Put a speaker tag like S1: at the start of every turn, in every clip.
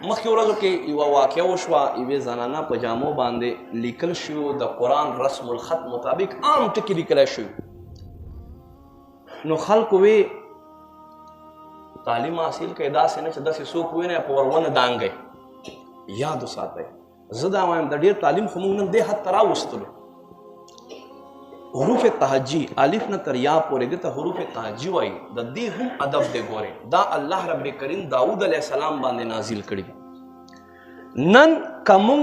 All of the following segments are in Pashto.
S1: مخکې ورځو کې یوه واقعه وشوه، یوې زنانه په جامو باندې لیکل شوي د قرآن رسم الخط مطابق عام ټکي لیکلی شوي. نو خلکو وی تعلیم حاصل کوي داسې نه چې داسې څوک وینئ په ورونه دانګئ. یاد وساتئ، زه دا وایم د ډېر تعلیم خو موږ نن دې حد ته راوستلو. حروف تهجی الف نه تر یا پورې دې ته حروف تهجی وایي. د دې هم ادب دی. ګورئ دا الله رب کریم داود علیه السلام باندې نازل کړي. نن که موږ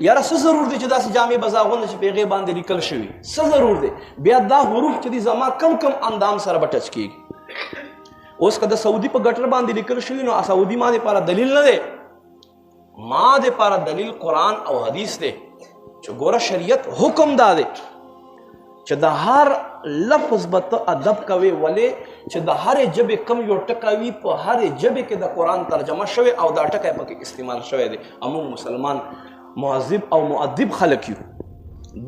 S1: یاره څه ضرور دی چې داسې جامې به زه اغوندم چې په هغې باندې لیکل شوي؟ څه ضرور دی؟ بیا دا حروف چې دي زما کم کم اندام سره به ټچ کېږي. اوس که د سعودي په ګټر باندې لیکل شوي نو سعودي ما دپاره دلیل نه دی، ما دپاره دلیل قرآن او حدیث دی چې ګوره شریعت حکم دا دی چې د هر لفظ به ته ادب کوې. ولې چې د هرې ژبې کم یو ټکی وي په هرې ژبې کې د قرآن ترجمه شوی او دا ټکی پکې استعمال شوی دی. موږ مسلمان مهذب او مؤدب خلک یو.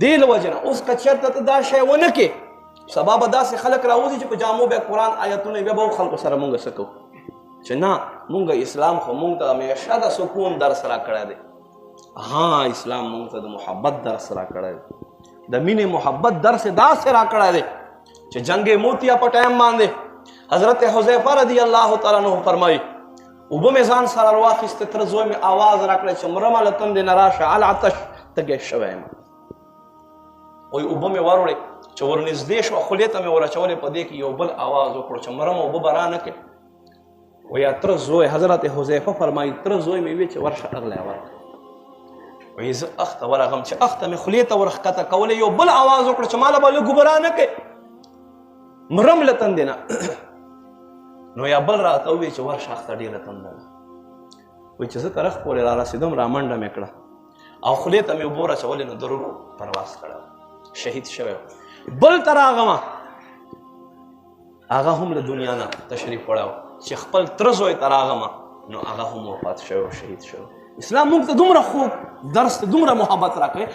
S1: دې له وجې نه اوس که چېرته ته دا شی ونه کې، سبا به داسې خلک راوځي چې په جامو بیا قرآن آیتونه بیا به خلکو سره مونږ څه کوو چې نه مونږ اسلام خو مونږ ته همیشه د سکون درس راکړی دی. ها اسلام مونږ ته د محبت درس راکړی دی، د مینې محبت درس داسې راکړی دی چې جنگ موتیا په ټایم باندې حضرت حذیفه رضی الله تعالی عنہ فرمایي اوبه مې ځان سره راواخیسته، تر زوی مې آواز راکړی چې مرمه له تندې نه راشه العطش تږی شوی یم. وایي اوبه مې وروړې چې ورنږدې شوه خولې ته مې ور اچولې، په دې کې یو بل آواز وکړو چې مرمه اوبه به را نه کړې. وایي تر زوی حضرت حذیفه فرمایي تر زوی مې وی چې ورشه اغلی ورکړه. وایي زه اخته ورغم چې اخته مې خولې ته ورښکته کولی، یو بل آواز وکړه چې ماله به لږ اوبه را نه کړې مرم له تندې نه. نو یا بل راته ووایي چې ورشه اخته ډېره تنده ده. وایي چې زه ترخ پورې را رسېدم را منډه مې کړه او خولې ته مې اوبه ورچولې نو درود پرواز کړی، شهید شوی. بل ته راغمه هغه هم له دنیا نه تشریف وړی چې خپل تره زوی ته راغمه نو هغه هم وفات شوی او شهید شوی. اسلام موږ ته دومره خوب درس ته دومره محبت راکوي.